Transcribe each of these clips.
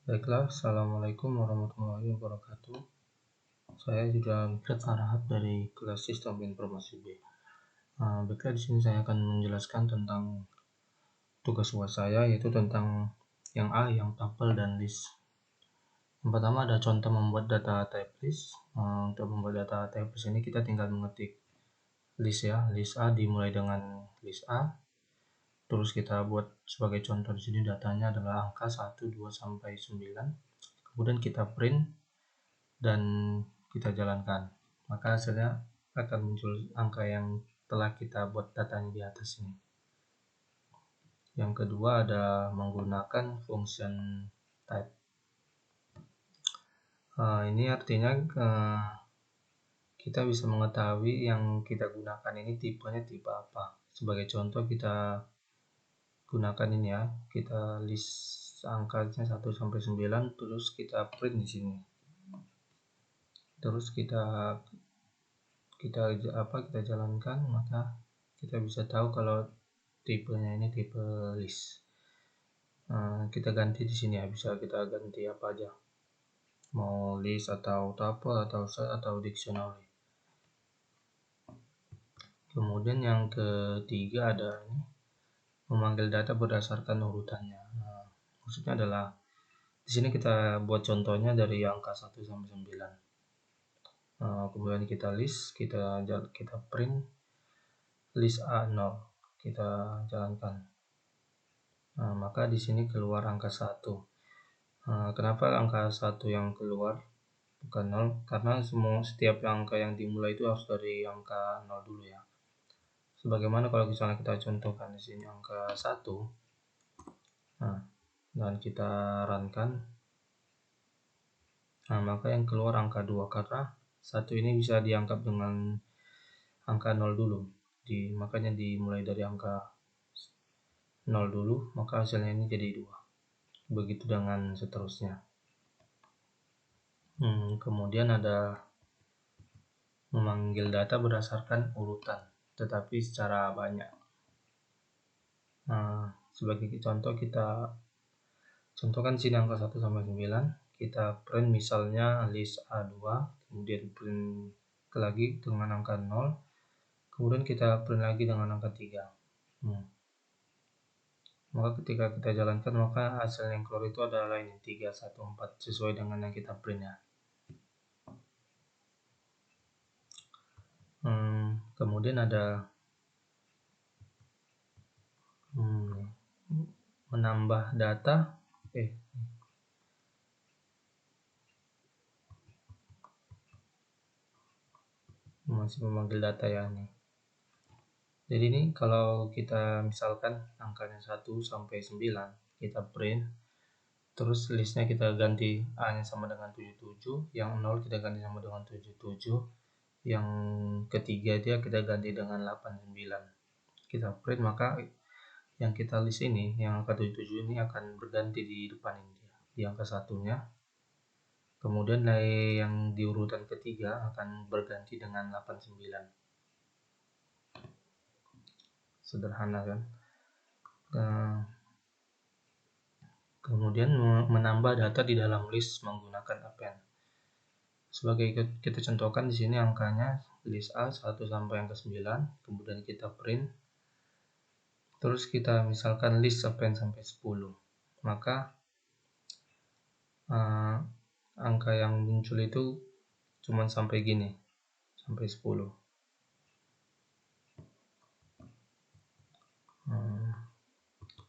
Baiklah, Assalamualaikum warahmatullahi wabarakatuh. Saya juga Mikrat Farhat dari kelas Sistem Informasi B. Baiklah, di sini saya akan menjelaskan tentang tugas UAS saya, yaitu tentang yang A, yang tuple dan list. Yang pertama ada contoh membuat data type list. Untuk membuat data type list ini kita tinggal mengetik list ya. List A dimulai dengan list A. Terus kita buat sebagai contoh di sini datanya adalah angka 1, 2 sampai 9. Kemudian kita print dan kita jalankan, maka hasilnya akan muncul angka yang telah kita buat datanya di atas ini. Yang kedua ada menggunakan function type. Ini artinya kita bisa mengetahui yang kita gunakan ini tipenya tipe apa. Sebagai contoh kita gunakan ini ya, kita list angkanya 1 sampai 9, terus kita print di sini. Terus kita jalankan, maka kita bisa tahu kalau tipenya ini tipe list. Kita ganti di sini ya, bisa kita ganti apa aja, mau list atau tuple atau set atau dictionary. Kemudian yang ketiga ada ini, memanggil data berdasarkan urutannya. Maksudnya adalah di sini kita buat contohnya dari angka 1 sampai 9. Kemudian kita list, kita print list A0, kita jalankan. Maka di sini keluar angka 1. Kenapa angka 1 yang keluar bukan 0? Karena setiap angka yang dimulai itu harus dari angka 0 dulu ya. Sebagaimana kalau misalnya kita contohkan di sini angka 1. Dan kita runkan. Maka yang keluar angka 2 karena 1 ini bisa dianggap dengan angka 0 dulu. Makanya dimulai dari angka 0 dulu, maka hasilnya ini jadi 2. Begitu dengan seterusnya. Kemudian ada memanggil data berdasarkan urutan, tetapi secara banyak. Sebagai contoh kita contohkan sini angka 1 sampai 9, kita print misalnya list A2, kemudian print lagi dengan angka 0, kemudian kita print lagi dengan angka 3. Maka ketika kita jalankan, maka hasil yang keluar itu adalah ini 3, 1, 4 sesuai dengan yang kita print ya. Kemudian ada menambah data. Masih memanggil data ya nih. Jadi ini kalau kita misalkan angkanya 1 sampai 9, kita print, terus listnya kita ganti A nya sama dengan 77, yang 0 kita ganti sama dengan 77, yang ketiga dia kita ganti dengan 89. Kita print, maka yang kita list ini, yang angka 77 ini akan berganti di depan ini, di angka 1-nya. Kemudian yang di urutan ketiga akan berganti dengan 89. Sederhana kan? Kemudian menambah data di dalam list menggunakan append. Sebagai kita contohkan di sini angkanya list A 1 sampai angka 9, kemudian kita print. Terus kita misalkan list append sampai 10. Maka angka yang muncul itu cuma sampai gini, sampai 10.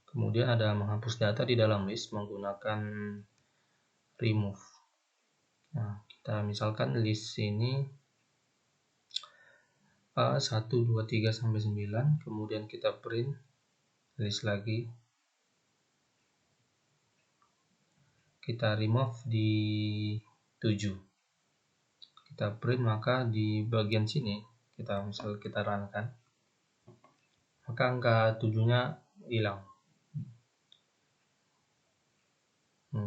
Kemudian ada menghapus data di dalam list menggunakan remove. Kita misalkan list ini A 1, 2, 3 sampai 9, kemudian kita print list lagi. Kita remove di 7. Kita print, maka di bagian sini kita runkan, maka angka 7-nya hilang.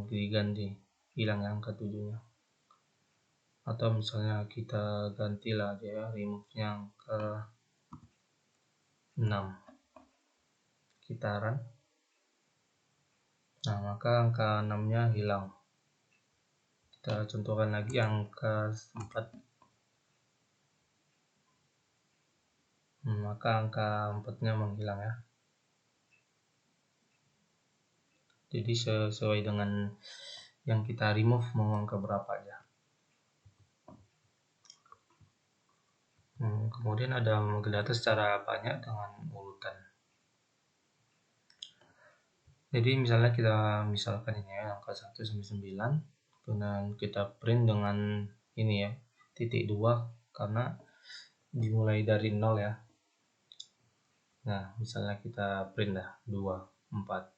Diganti, hilang angka 7-nya. Atau misalnya kita gantilah dia remove-nya ke 6. Kita run. Maka angka 6-nya hilang. Kita contohkan lagi angka 4. Maka angka 4-nya menghilang ya. Jadi sesuai dengan yang kita remove mau angka berapa aja. Kemudian ada mengambil data secara banyak dengan urutan. Jadi misalnya misalkan ini ya, angka 1 sampai 9, kemudian kita print dengan ini ya, titik 2 karena dimulai dari 0 ya. Nah, misalnya kita print dah 2, 4.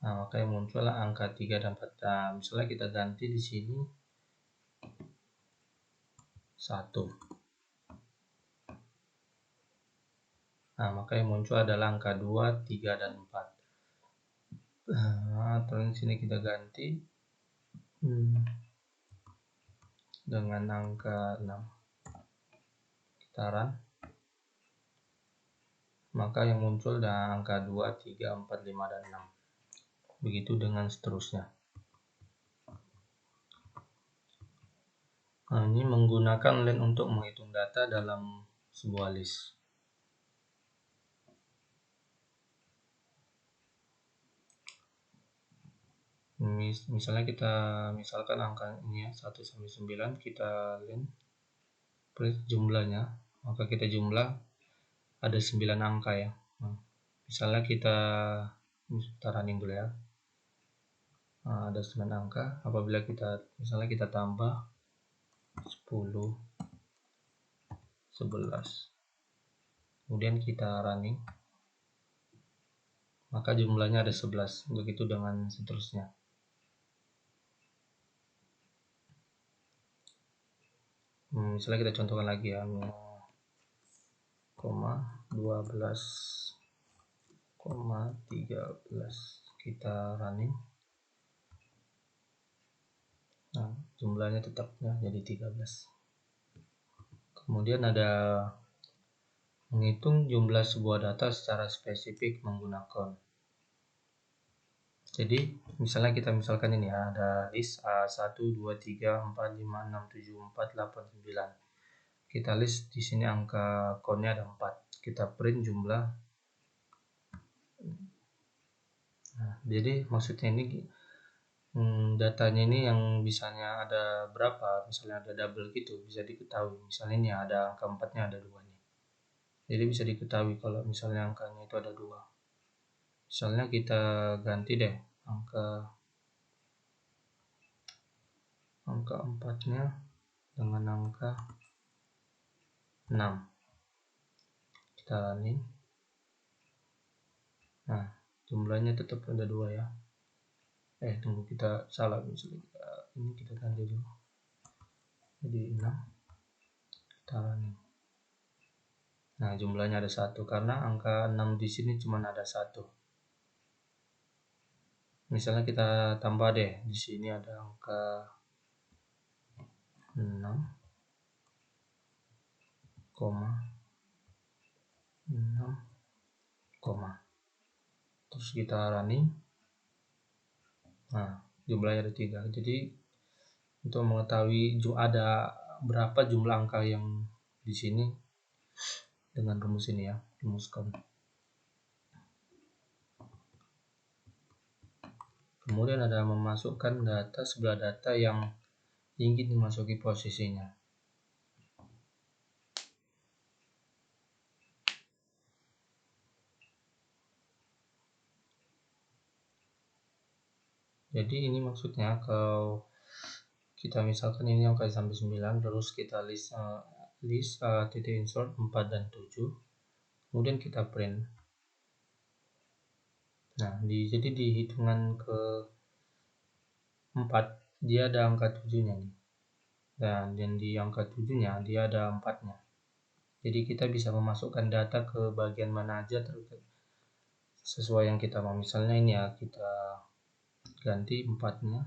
Nah, maka yang muncul angka 3 dan 4. Nah, misalnya kita ganti di sini 1. Nah, maka yang muncul adalah angka 2, 3, dan 4. Nah, terus di sini kita ganti dengan angka 6. Kita run. Maka yang muncul adalah angka 2, 3, 4, 5, dan 6. Begitu dengan seterusnya. Nah, ini menggunakan len untuk menghitung data dalam sebuah list. Misalnya misalkan angka ini ya 1 sampai 9 kita len print jumlahnya, maka kita jumlah ada 9 angka ya. Nah, misalnya kita running dulu ya. Nah, ada 9 angka. Apabila misalnya kita tambah 10, 11, kemudian kita running, maka jumlahnya ada 11. Begitu dengan seterusnya. Misalnya kita contohkan lagi ya, 12, 13, kita running. Nah, jumlahnya tetapnya jadi 13. Kemudian ada menghitung jumlah sebuah data secara spesifik menggunakan. Jadi misalnya misalkan ini ya, ada list A1, 2, 3, 4, 5, 6, 7, 4, 8, 9. Kita list di sini angka count-nya ada 4. Kita print jumlah. Nah, jadi maksudnya ini datanya ini yang misalnya ada berapa, misalnya ada double gitu, bisa diketahui. Misalnya ini ada angka 4-nya ada 2 nih. Jadi bisa diketahui kalau misalnya angkanya itu ada 2. Misalnya kita ganti deh angka 4-nya dengan angka 6. Kita running. Nah, jumlahnya tetap ada 2 ya. Tunggu, kita salah, misalnya kita ganti dulu. Jadi 6. Kita running. Nah, jumlahnya ada 1 karena angka 6 di sini cuma ada 1. Misalnya kita tambah deh, di sini ada angka 6, terus kita running. Nah, jumlahnya ada 3. Jadi untuk mengetahui ada berapa jumlah angka yang di sini dengan rumus ini ya, rumus count. Kemudian ada memasukkan data sebelah data yang ingin dimasuki posisinya. Jadi ini maksudnya kalau kita misalkan ini angka sampai 9, terus kita list titik insert 4 dan 7, kemudian kita print. Nah, jadi di hitungan ke 4 dia ada angka 7-nya nih. Dan di angka 7-nya dia ada 4-nya. Jadi kita bisa memasukkan data ke bagian mana aja sesuai yang kita mau. Misalnya ini ya, kita ganti 4-nya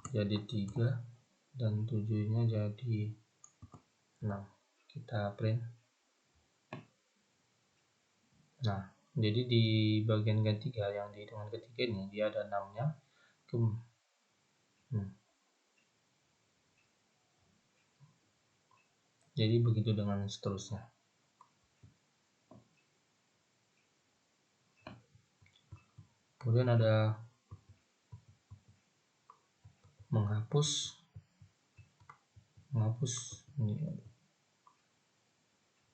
jadi 3 dan 7-nya jadi 6. Kita print. Nah, Jadi di bagian ketiga yang di hitungan ketiga ini dia ada 6-nya. Jadi begitu dengan seterusnya. Kemudian ada menghapus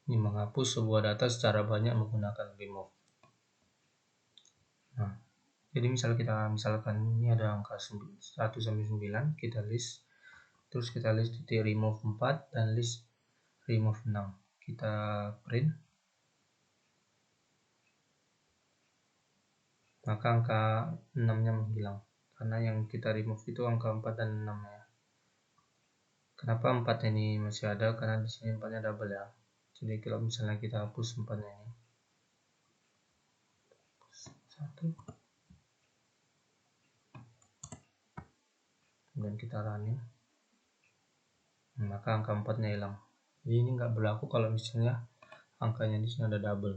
ini menghapus sebuah data secara banyak menggunakan remove. Nah, jadi misalkan ini ada angka 1 sampai 9, kita list, terus kita list titik remove 4 dan list remove 6. Kita print, maka angka 6-nya menghilang karena yang kita remove itu angka 4 dan 6 ya. Kenapa 4 ini masih ada? Karena di sini 4-nya double ya. Jadi kalau misalnya kita hapus 4-nya ini, 1, kemudian kita running, maka angka 4-nya hilang. Jadi ini nggak berlaku kalau misalnya angkanya di sini ada double.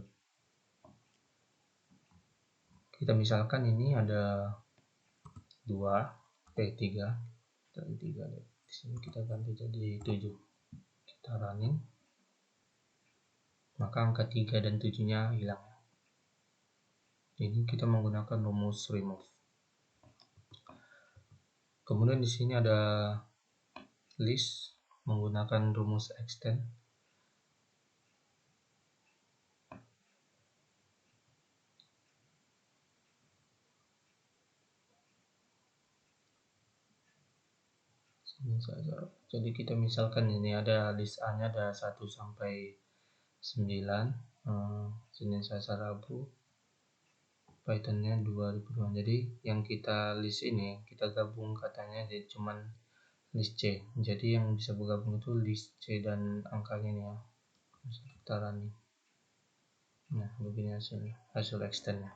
Kita misalkan ini ada 3, dari 3 di sini kita ganti jadi 7. Kita running, maka angka 3 dan 7-nya hilang. Ini kita menggunakan rumus remove. Kemudian di sini ada list menggunakan rumus extend. Jadi kita misalkan ini ada list A-nya ada 1 sampai 9, Senin Selasa Rabu, Python-nya 2002. Jadi yang kita list ini kita gabung katanya jadi cuman list C. Jadi yang bisa bergabung itu list C dan angkanya ini ya. Kita running. Nah, begini hasil extendnya.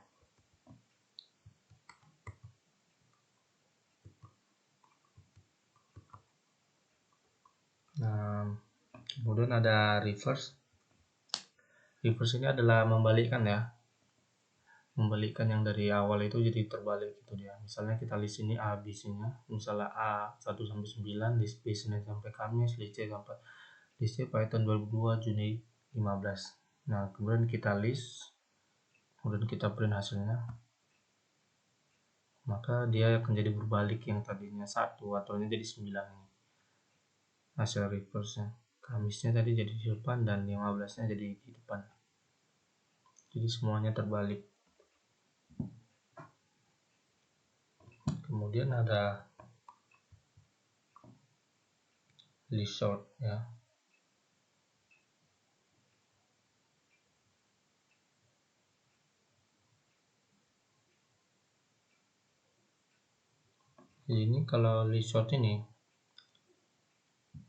Nah, kemudian ada reverse. Reverse ini adalah membalikkan ya. Membalikkan yang dari awal itu jadi terbalik gitu dia. Misalnya kita list ini A, B, C-nya. Misalnya A 1 sampai 9, list B Senin sampai Kamis, list C sampai list C Python 2002 Juni 15. Nah, kemudian kita list, kemudian kita print hasilnya. Maka dia akan jadi berbalik yang tadinya 1 atau ini jadi 9 ini. Hasil reverse-nya. Kamisnya tadi jadi di depan dan 15-nya jadi di depan. Jadi semuanya terbalik. Kemudian ada list sort ya. Jadi ini kalau list sort ini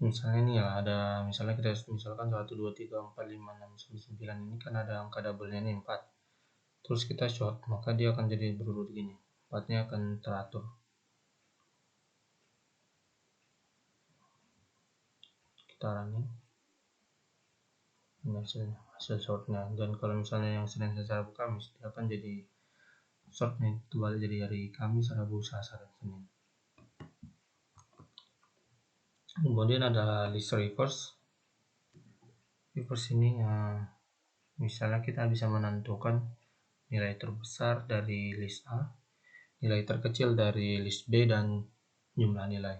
misalnya ini ya ada misalnya kita misalkan 1 2 3 4 5 6 9 ini kan ada angka double-nya ini 4. Terus kita sort, maka dia akan jadi berurut gini. 4-nya akan teratur. Kita running. Ini hasil sortnya. Dan kalau misalnya yang Senin Selasa Rabu Kamis, dia akan jadi sortnya itu balik jadi hari Kamis, Rabu, Selasa, dan Senin. Kemudian ada list reverse. Reverse ini misalnya kita bisa menentukan nilai terbesar dari list A, nilai terkecil dari list B, dan jumlah nilai.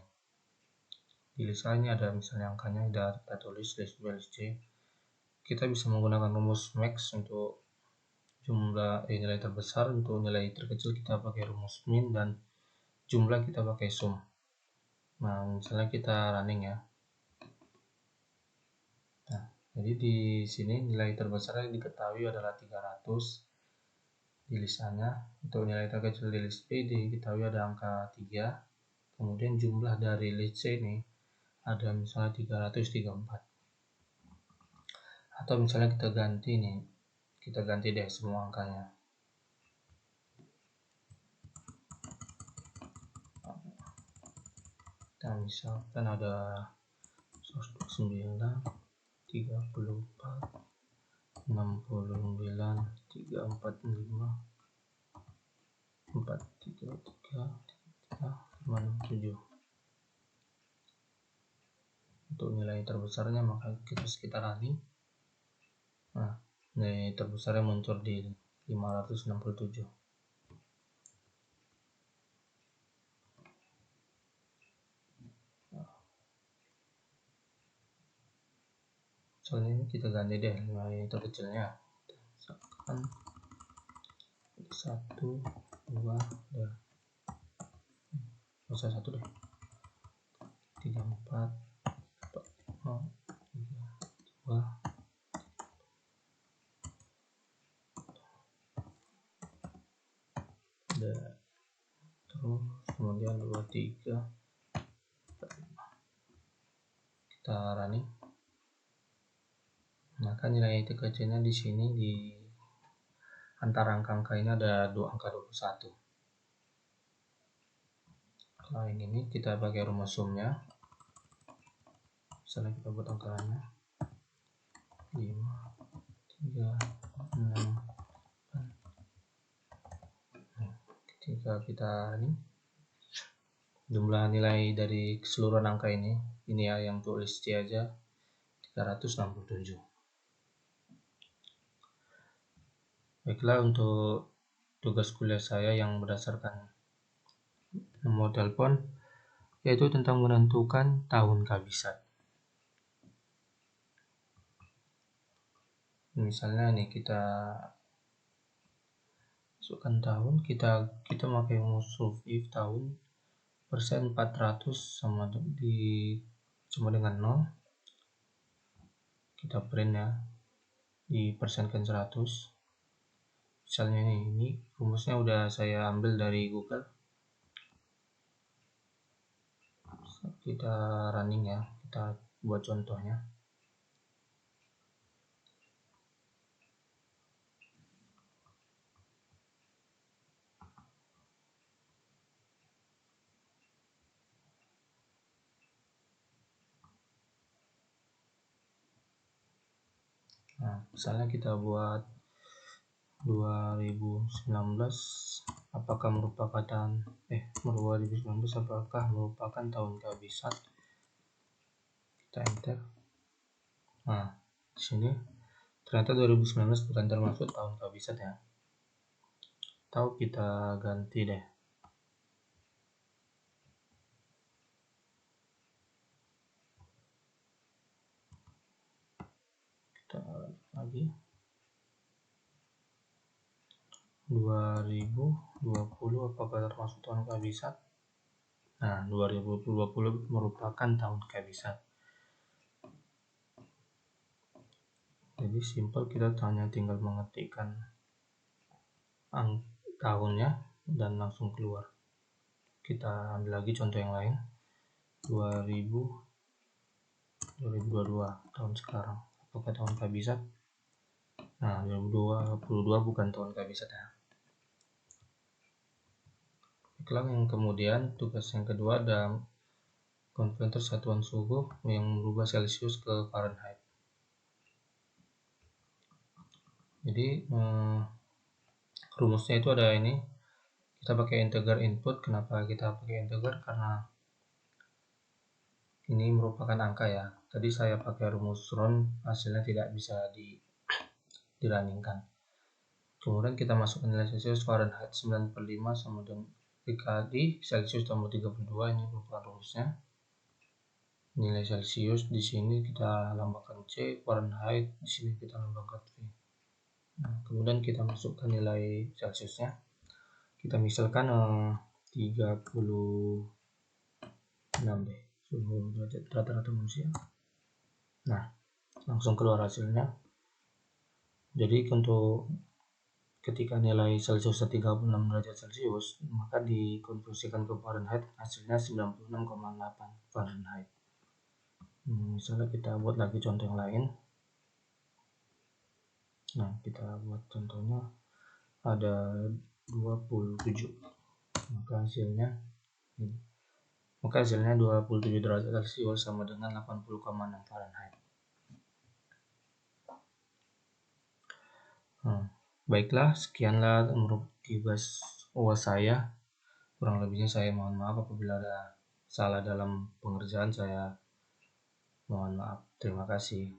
Di list A ini ada misalnya angkanya, kita tulis list B, list C. Kita bisa menggunakan rumus max untuk jumlah nilai terbesar, untuk nilai terkecil kita pakai rumus min, dan jumlah kita pakai sum. Nah, misalnya kita running ya. Nah, jadi di sini nilai terbesar yang diketahui adalah 300 di list A-nya. Untuk nilai terkecil di list B diketahui ada angka 3. Kemudian jumlah dari list C ini ada misalnya 334. Atau misalnya kita ganti nih, kita ganti deh semua angkanya. Nah, misalkan ada 129, 34, 69, 4,5 untuk nilai terbesarnya, maka kita running. Nah, nilai terbesarnya muncul di 567. Soalnya ini kita ganti deh nilai terkecilnya, misalkan 1, 2, dan usah 1 deh, 3, 4, 5, 3, 2, terus kemudian 2, 3, 4, 5. Kita running, maka nilai terkecilnya di sini di antara angka-angka ini ada 2 angka 21. Kalau yang ini kita pakai rumus sumnya, misalnya kita buat angkanya 5, 3, 6, 8. Ketika kita ini jumlah nilai dari keseluruhan angka ini ya yang tulis C aja 367. Baiklah, untuk tugas kuliah saya yang berdasarkan nomor telepon yaitu tentang menentukan tahun kabisat. Misalnya nih kita masukkan tahun, kita pakai rumus if tahun persen 400 sama dengan 0. Kita print ya, di persenkan 100. Misalnya ini rumusnya udah saya ambil dari Google. Kita running ya, kita buat contohnya. Nah, misalnya kita buat 2019 apakah merupakan 2019 apakah merupakan tahun kabisat. Kita enter. Nah, di sini ternyata 2019 bukan termasuk tahun kabisat ya. Atau kita ganti deh. Kita lagi 2020 apakah termasuk tahun kabisat. Nah, 2020 merupakan tahun kabisat. Jadi simple, kita hanya tinggal mengetikkan tahunnya dan langsung keluar. Kita ambil lagi contoh yang lain, 2022 tahun sekarang apakah tahun kabisat. Nah, 2022 bukan tahun kabisat ya. Baiklah, yang kemudian tugas yang kedua ada konverter satuan suhu yang merubah Celsius ke Fahrenheit. Jadi rumusnya itu ada ini, kita pakai integer input. Kenapa kita pakai integer? Karena ini merupakan angka ya. Tadi saya pakai rumus round, hasilnya tidak bisa dirunningkan. Kemudian kita masukkan nilai Celsius Fahrenheit 9/5 sama dengan dikali Celsius tambah 32, ini merupakan rumusnya. Nilai Celsius di sini kita lambangkan C, Fahrenheit di sini kita lambangkan V. Nah, kemudian kita masukkan nilai Celsiusnya. Kita misalkan 36 deh, suhu rata-rata manusia. Nah, langsung keluar hasilnya. Jadi untuk ketika nilai Celsius 36 derajat Celsius, maka dikonversikan ke Fahrenheit, hasilnya 96,8 Fahrenheit. Misalnya kita buat lagi contoh yang lain. Nah, kita buat contohnya ada 27. Maka hasilnya 27 derajat Celsius sama dengan 80,6 Fahrenheit. Baiklah, sekianlah menurut tugas UAS saya. Kurang lebihnya saya mohon maaf apabila ada salah dalam pengerjaan saya. Mohon maaf. Terima kasih.